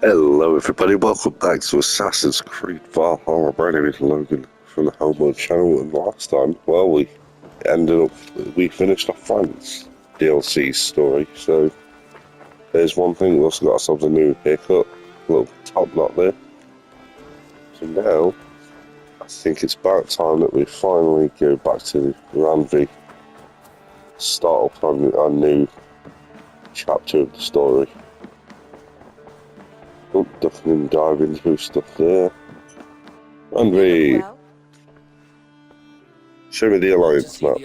Hello everybody, welcome back to Assassin's Creed Valhalla. My name is Logan from the Homeworld channel, and last time, well, we finished off France DLC story, so there's one thing, we also got ourselves a new haircut, a little top knot there. So now, I think it's about time that we finally go back to Ranvi, start up on our new chapter of the story. Oh, ducking and diving through stuff there. Ranvi! Well, Show me the Alliance map.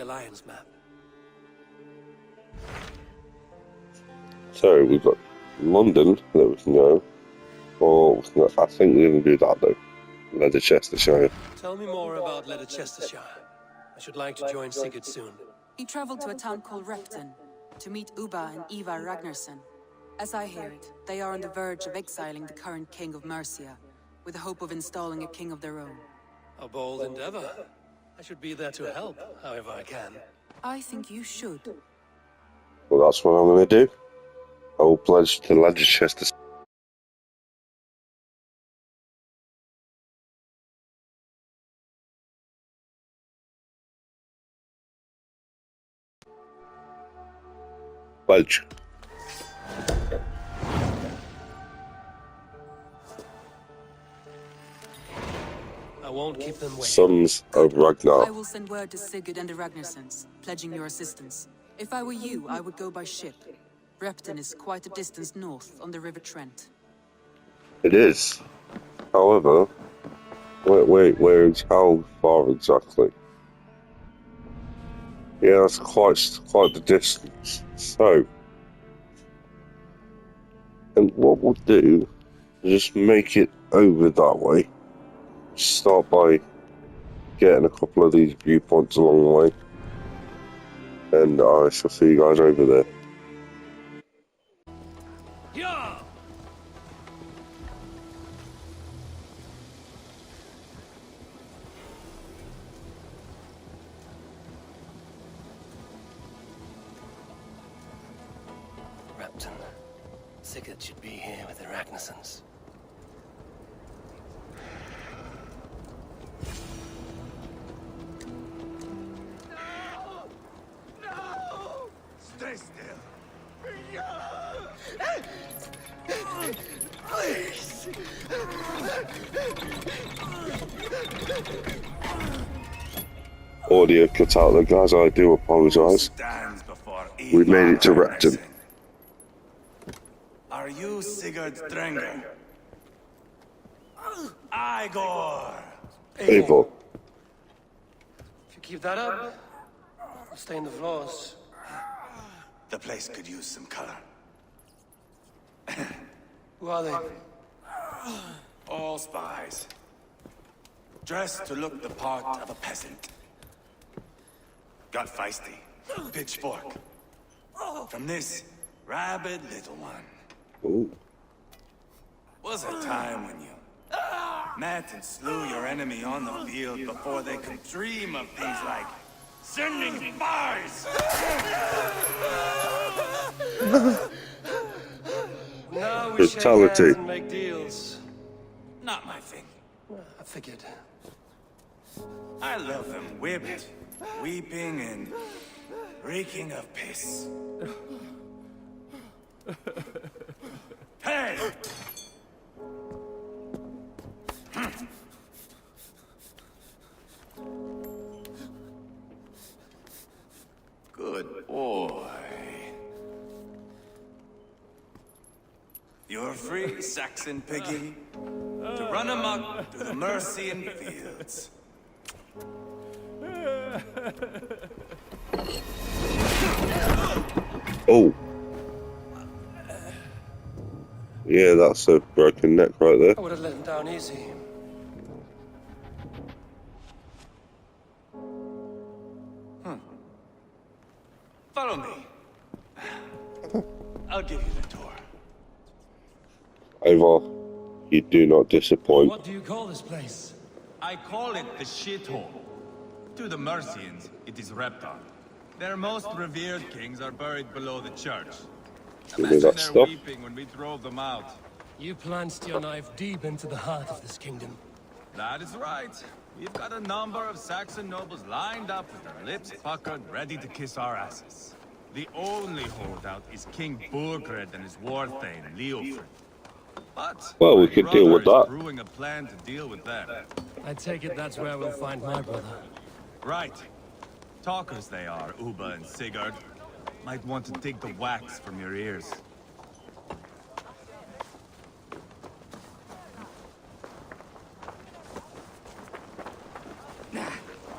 So we've got London that we can go, or I think we're going to do that though. Leicestershire. Tell me more about Leicestershire. I should like to join Sigurd soon. he traveled to a town called Repton to meet Ubba and Ivar Ragnarsson. As I hear it, they are on the verge of exiling the current king of Mercia, with the hope of installing a king of their own. A bold endeavor. I should be there to help, however I can. I think you should. Well, that's what I'm going to do. I will pledge to Leicester. Pledge. I won't keep them waiting. Sons of Ragnar. I will send word to Sigurd and the Ragnarssons, pledging your assistance. If I were you, I would go by ship. Repton is quite a distance north on the River Trent. It is. However, how far exactly? Yeah, that's quite the distance. So, and what we'll do is just make it over that way. Start by getting a couple of these viewpoints along the way, and I shall see you guys over there. Yeah! Repton. Sigurd should be here with the Ragnarssons. Stay still. Audio cut out there, guys. I do apologise. We made it to Repton. Are you Sigurd's Drenger? Eivor! Eivor. If you keep that up, I'll stain the floors. The place could use some color. Who are they? All spies. Dressed to look the part of a peasant. Got feisty. Pitchfork. From this rabid little one. Ooh. Was a time when you met and slew your enemy on the field before they could dream of things like sending spies! Now we shake hands and make deals. Not my thing. I figured. I love them whipped, weeping, and reeking of piss. Hey! Good boy. You're free, Saxon piggy, to run amok through the Mercian fields. Oh. Yeah, that's a broken neck right there. I would have let him down easy. Follow me. I'll give you the tour. Eivor, you do not disappoint. What do you call this place? I call it the shithole. To the Mercians, it is Repton. Their most revered kings are buried below the church. Give me that Imagine their stuff. weeping when we drove them out. You plunged your knife deep into the heart of this kingdom. That is right. We've got a number of Saxon nobles lined up with their lips puckered, ready to kiss our asses. The only holdout is King Burgred and his war thane, Leofrid. But Well, we my could deal with brother is that. brewing a plan to deal with them. I take it that's where we'll find my brother. Right. Talkers they are, Ubba and Sigurd. Might want to dig the wax from your ears.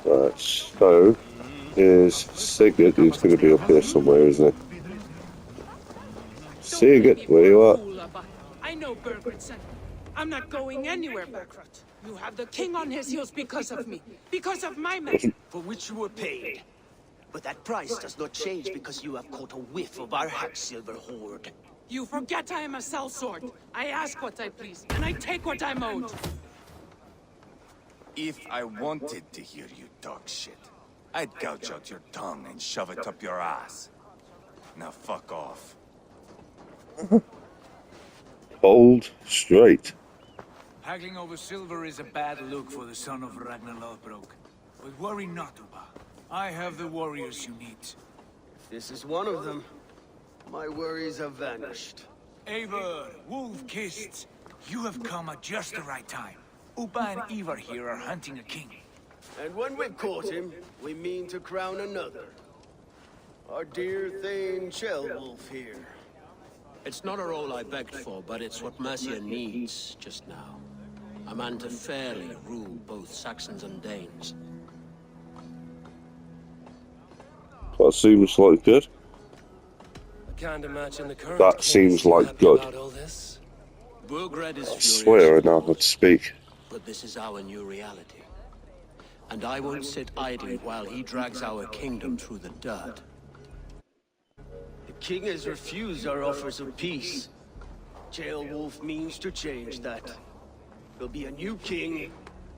Right, so is Sigurd, who's going to be up here somewhere, isn't he? Sigurd, where you at? I know Bergredson. I'm not going anywhere, Bergrut. You have the king on his heels because of me. Because of my men. For which you were paid. But that price does not change because you have caught a whiff of our hack-silver hoard. You forget I am a sellsword. I ask what I please, and I take what I'm owed. If I wanted to hear you talk shit, I'd gouge out your tongue and shove it up your ass. Now fuck off. Bold, straight. Haggling over silver is a bad look for the son of Ragnar Lothbrok. But worry not, Ubba. I have the warriors you need. This is one of them. My worries have vanished. Eivor, wolf-kissed, you have come at just the right time. Ubba and Ivar here are hunting a king. And when we've caught him, we mean to crown another. Our dear Thane Shellwolf here. It's not a role I begged for, but it's what Mercia needs just now. A man to fairly rule both Saxons and Danes. That seems like good. I can't imagine the current That king seems is too like happy good. about all this. Burgred is I furious, swear I of know how to course, speak. but this is our new reality. And I won't sit idly while he drags our kingdom through the dirt. The king has refused our offers of peace. Jailwolf means to change that. There'll be a new king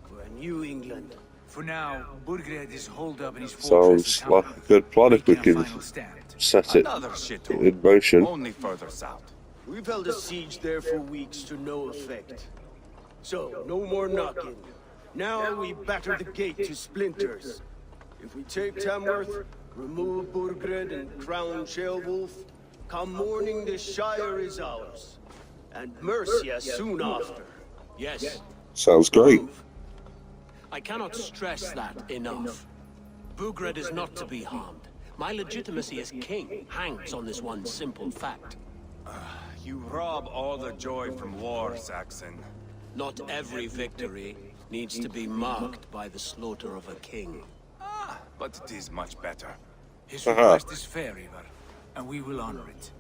for a new England. For now, Burgred is holed up in his Sounds fortress. like a good plan if we making a can final stand. set it Another shithole. in motion. Only further south. We've held a siege there for weeks to no effect. So, no more knocking. Now we batter the gate to splinters. If we take Tamworth, remove Burgred and crown Shellwolf, come morning the Shire is ours. And Mercia soon after. Yes, Sounds great. I cannot stress that enough. Burgred is not to be harmed. My legitimacy as king hangs on this one simple fact. You rob all the joy from war, Saxon. Not every victory needs to be marked by the slaughter of a king. But it is much better. His request is fair, Ivar, and we will honor it.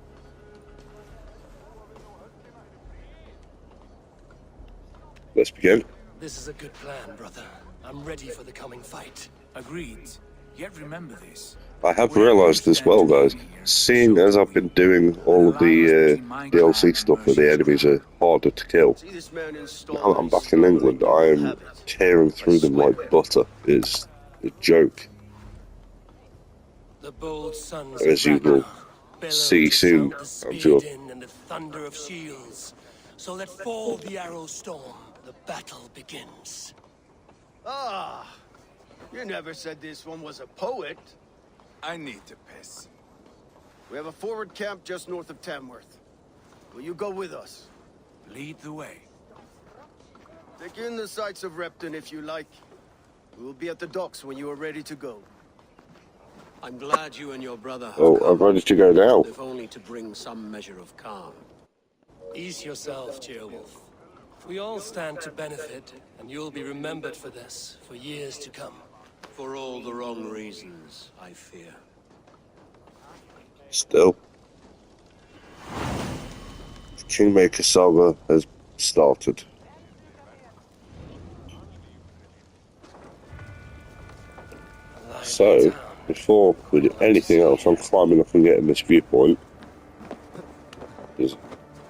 Let's begin. This is a good plan, brother. I'm ready for the coming fight. Agreed. Yet remember this. I have realised as well, guys, seeing as I've been doing all of the DLC stuff where the enemies are harder to kill, See this man install now that I'm back in England, I am tearing through them like butter. It's a joke. The bold sons As of you will Ragnar bellow see to soon, sound the I'm speed sure. in and the thunder of shields. So let fall the arrow storm. The battle begins. Ah! You never said this one was a poet. I need to piss. We have a forward camp just north of Tamworth. Will you go with us? Lead the way. Take in the sights of Repton if you like. We will be at the docks when you are ready to go. I'm glad you and your brother have Oh, come, I'm ready to go now. if only to bring some measure of calm. Ease yourself, Jailwolf. We all stand to benefit, and you'll be remembered for this for years to come. For all the wrong reasons, I fear. Still. The Kingmaker saga has started. So, before we do anything else, I'm climbing up and getting this viewpoint.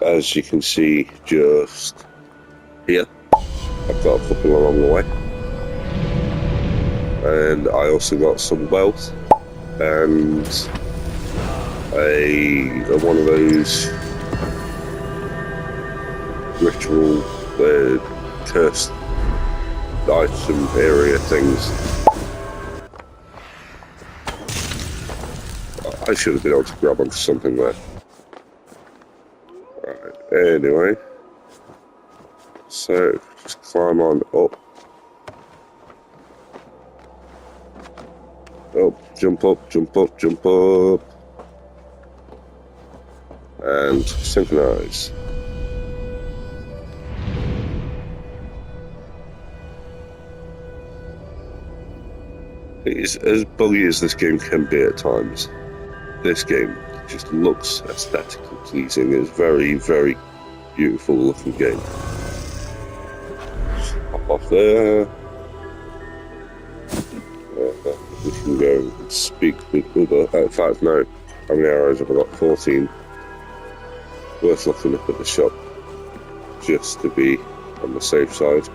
As you can see, just here, I've got a couple along the way. And I also got some wealth and one of those ritual, cursed item area things. I should have been able to grab onto something there. Right, anyway. So, just climb on up. Up, jump up, jump up, jump up. And synchronize. It's as buggy as this game can be at times. This game just looks aesthetically pleasing. It's very, very beautiful looking game. Hop off there. We can go and speak with Ubba. In fact, no. How many arrows have I got? 14. Worth looking up at the shop just to be on the safe side.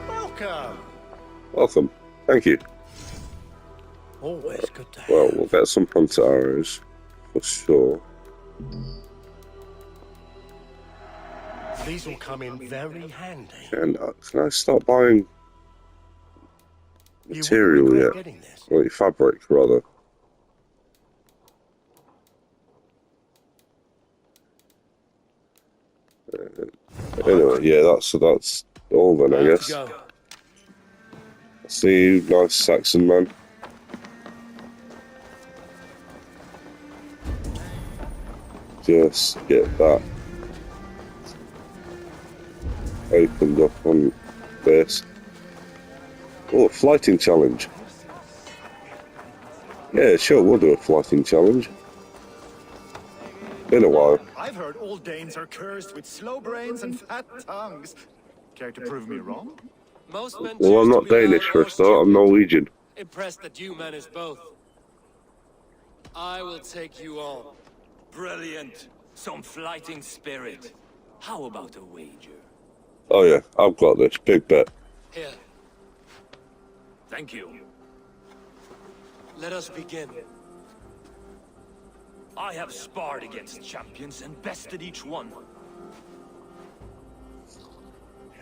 Welcome. Welcome. Thank you. Always good to have. Well, we'll get some hunter arrows for sure. These will come in very handy. And can I start buying material yet? Like fabric, rather. Anyway, yeah, that's all then, I guess. See you, nice Saxon man. Just get that opened up on this. Oh, a flighting challenge. Yeah, sure, we'll do a flighting challenge. Been a while. I've heard all Danes are cursed with slow brains and fat tongues. Care to prove me wrong? Most men Well, I'm choose not to be Danish loud for or a start, I'm stupid. Norwegian. Impressed that you manage both. I will take you on. Brilliant. Some flighting spirit. How about a wager? Oh yeah, I've got this. Big bet. Here, Thank you. let us begin. I have sparred against champions and bested each one.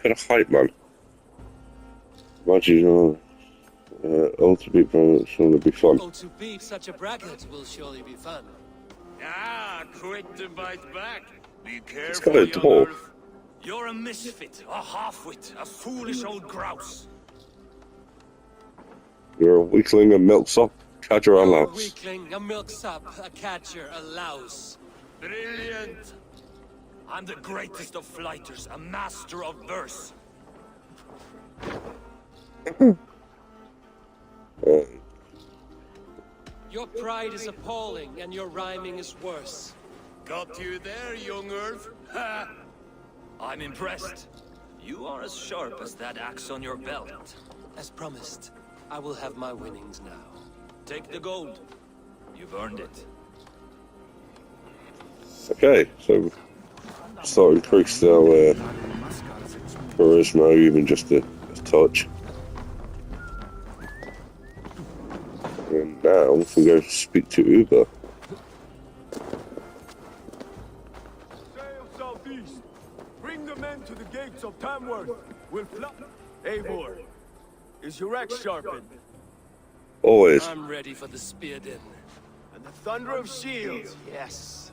Got a hype, man. Imagine, ultimate moments will be fun. Oh, to beat such a bracket will surely be fun. Ah, quick to bite back. Be It's careful, got a young dwarf. earth. You're a misfit, a half-wit, a foolish old grouse. You're a weakling, a milksop, catcher, a A louse. weakling, a milksop, a catcher, a louse. Brilliant. I'm the greatest of flighters, a master of verse. Your pride is appalling, and your rhyming is worse. Got you there, young earth. Ha! I'm impressed. You are as sharp as that axe on your belt. As promised, I will have my winnings now. Take the gold. You've earned it. Okay, so start increase our charisma even just a touch. And now we can go speak to Ubba. Sail southeast. Bring the men to the gates of Tamworth. We'll fly. Eivor, is your axe sharpened? Always. I'm ready for the spear din. And the thunder of shields, yes.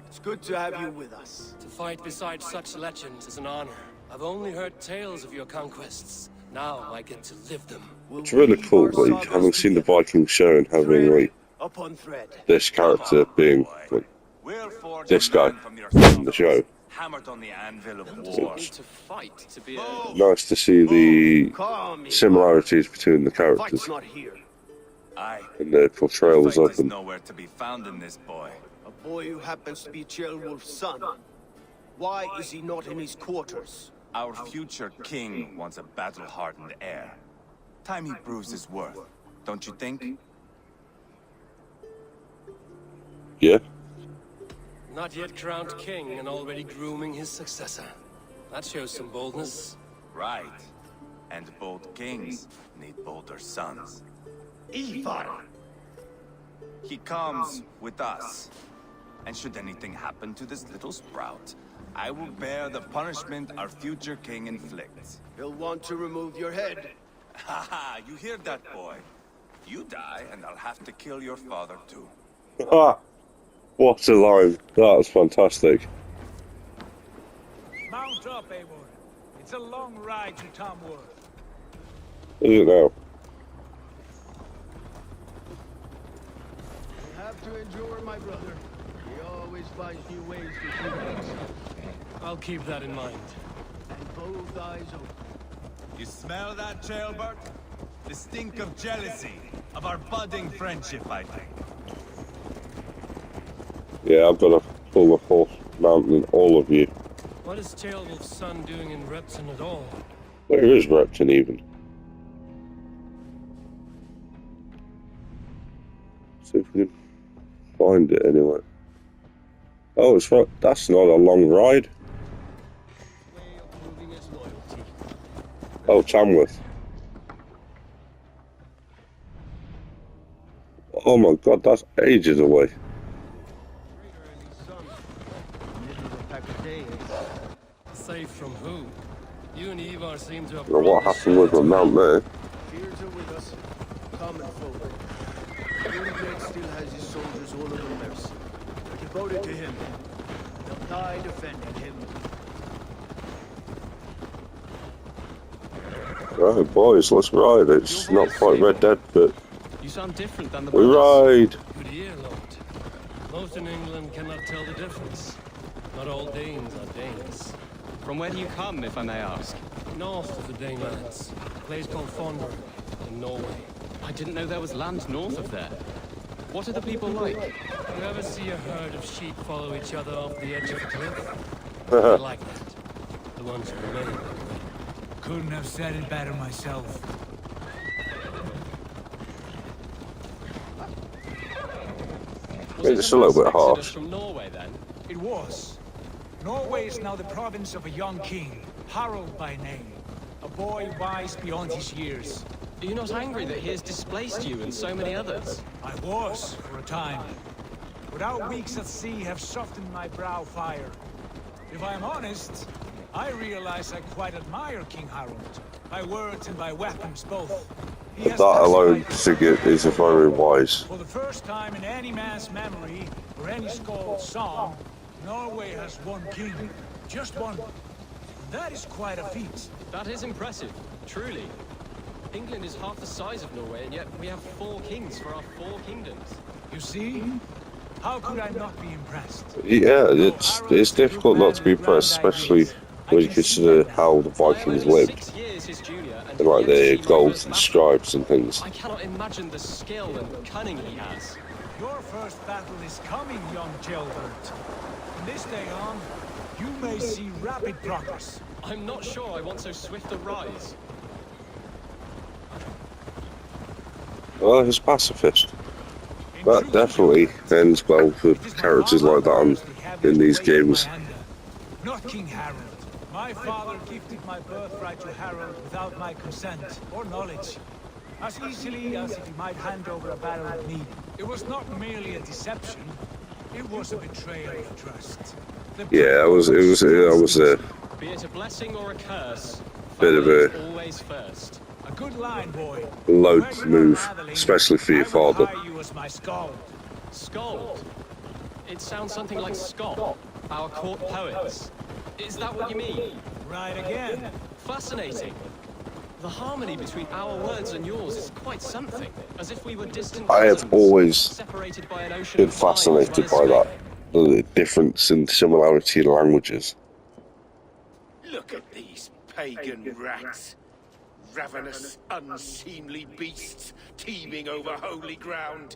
It's good to have you with us. To fight beside such legends is an honor. I've only heard tales of your conquests. Now I get to live them. It's really cool, like, having seen the Viking show and having, like, Upon thread. this character being, like, We'll forge this a guy man from your in the show. hammered on the anvil of Doesn't war. need to fight to be a... Nice to see the Calm, similarities between the characters Fight's not here. Aye. and their portrayals Fight of is them. nowhere to be found in this boy. A boy who happens to be Ceolwulf's son. Why is he not in his quarters? Our future king wants a battle-hardened heir. Time he proves his worth, don't you think? Yeah? Not yet crowned king and already grooming his successor. That shows some boldness. Right. And bold kings need bolder sons. Ivar! He comes with us. And should anything happen to this little sprout, I will bear the punishment our future king inflicts. He'll want to remove your head. Haha, you hear that, boy? You die, and I'll have to kill your father, too. Ah, what a line. That was fantastic. Mount up, Eivor. It's a long ride to Tamworth. Is it now? You have to endure, my brother. He always finds new ways to do things. I'll keep that in mind. And both eyes open. You smell that, jailbird? The stink of jealousy, of our budding friendship, I think. Yeah, I've got to pull the horse mountain in all of you. What is Ceolwulf's son doing in Repton at all? Where is Repton even? See if we can find it anyway. Oh, it's right. That's not a long ride. Way of proving his loyalty. Oh, Tamworth. Oh my god, that's ages away. Safe from who? You and Ivar seem to have... I don't know what happened with the mount there. Fears are with us. Common folk. Ubba still has his soldiers all over mercy. Devoted to him. They'll die defending him. Right, boys, let's ride. It's not quite Red Dead, but You sound different than the we ride. Good year, Lord. Most in England cannot tell the difference. Not all Danes are Danes. From where do you come, if I may ask? North of the Danelands, a place called Fonberg, in Norway. I didn't know there was land north of there. What are the people like? You ever see a herd of sheep follow each other off the edge of a cliff? They're like that. The ones who remain. Couldn't have said it better myself. Was It's a little bit Exodus harsh. from Norway then? It was. Norway is now the province of a young king, Harald by name. A boy wise beyond his years. Are you not angry that he has displaced you and so many others? I was, for a time. But our weeks at sea have softened my brow fire. If I am honest, I realize I quite admire King Harald. By words and by weapons both. He has That alone, pacified Sigurd is very wise. For the first time in any man's memory, or any Skald's song, Norway has one king. Just one. That is quite a feat. That is impressive, truly. England is half the size of Norway, and yet we have 4 kings for our 4 kingdoms. You see? How could I not be impressed? Yeah, it's difficult not to be impressed, especially when you consider how the Vikings lived. 6 years his junior, and And like yet their he golds was and master. stripes and things. I cannot imagine the skill and cunning he has. Your first battle is coming, young Gilbert. From this day on, you may see rapid progress. I'm not sure I want so swift a rise. Well, he's pacifist. That definitely ends well for characters like that in these games. Not King Harald. My father gifted my birthright to Harald without my consent or knowledge. As easily as if he might hand over a battle at me. It was not merely a deception. It was a betrayal of trust. Yeah, it was a Be it a blessing or a curse, bit of family a is always first. A good line, boy. load move, especially for your father. I will hire you as my skald. Skald? It sounds something like Scott, our court poets. Is that what you mean? Right again. Fascinating. The harmony between our words and yours is quite something. As if we were distant I have cousins, always separated by an ocean been of time fascinated by run that. astray. The difference in similarity in languages. Look at these pagan rats. Ravenous, unseemly beasts teeming over holy ground.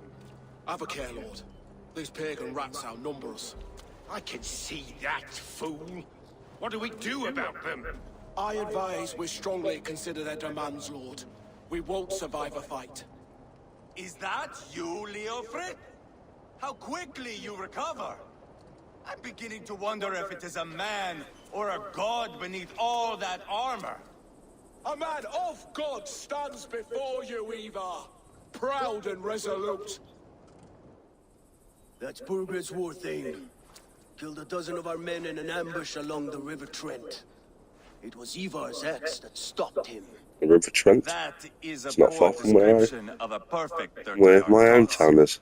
Have a care, Lord. These pagan rats outnumber us. I can see that, fool. What do we do about them? I advise we strongly consider their demands, Lord. We won't survive a fight. Is that you, Leofrid? How quickly you recover! I'm beginning to wonder if it is a man or a god beneath all that armor. A man of God stands before you, Ivar. Proud and resolute. That's Burgred's war thing. Killed a dozen of our men in an ambush along the River Trent. It was Ivar's axe that stopped him. The River Trent. That is a It's not poor far from description of a perfect 30 where my own town is.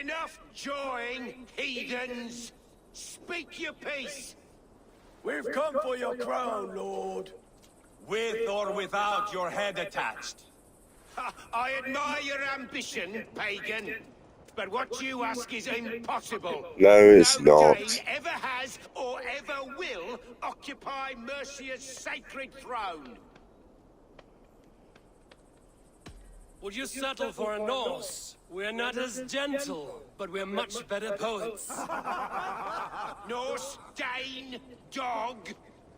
Enough jawing, heathens! Speak your piece! We've come for your crown, Lord. With or without your head attached. Ha, I admire your ambition, pagan. But what you ask is impossible. No, it's no not. Dane ever has or ever will occupy Mercia's sacred throne. Would you settle for a Norse? We're not as gentle, but we're much better poets. Norse, Dane, dog.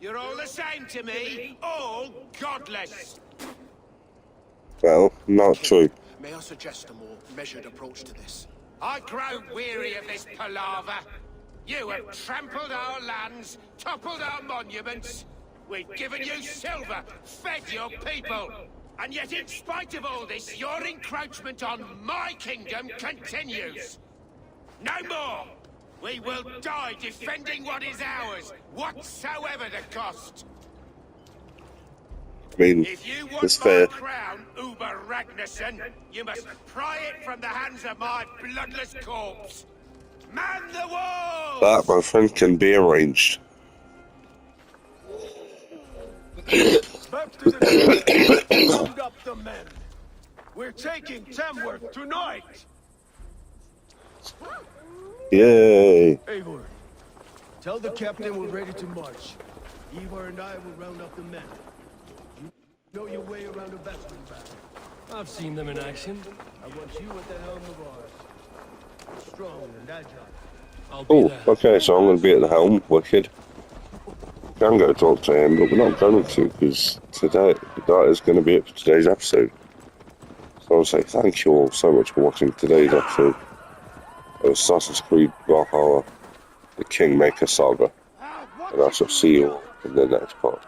You're all the same to me. All godless. Well, not true. May I suggest a more measured approach to this? I grow weary of this palaver. You have trampled our lands, toppled our monuments. We've given you silver, fed your people. And yet in spite of all this, your encroachment on my kingdom continues. No more! We will die defending what is ours, whatsoever the cost. I mean, If you it's want my fair. crown, Ubba Ragnarsson, you must pry it from the hands of my bloodless corpse. Man the walls! That, my friend, can be arranged. Back to the round up the men. We're taking Tamworth tonight. Yay! Eivor, tell the captain we're ready to march. Eivor and I will round up the men. You know your way around a battering ram. I've seen them in action. I want you at the helm of ours. Strong and agile. I'll be Oh, there. okay, so I'm going to be at the helm. Wicked. I'm going to talk to him, but we're not going to, because today, that is going to be it for today's episode. So I want to say thank you all so much for watching today's episode of Assassin's Creed Valhalla, the Kingmaker saga. And I shall see you all in the next part.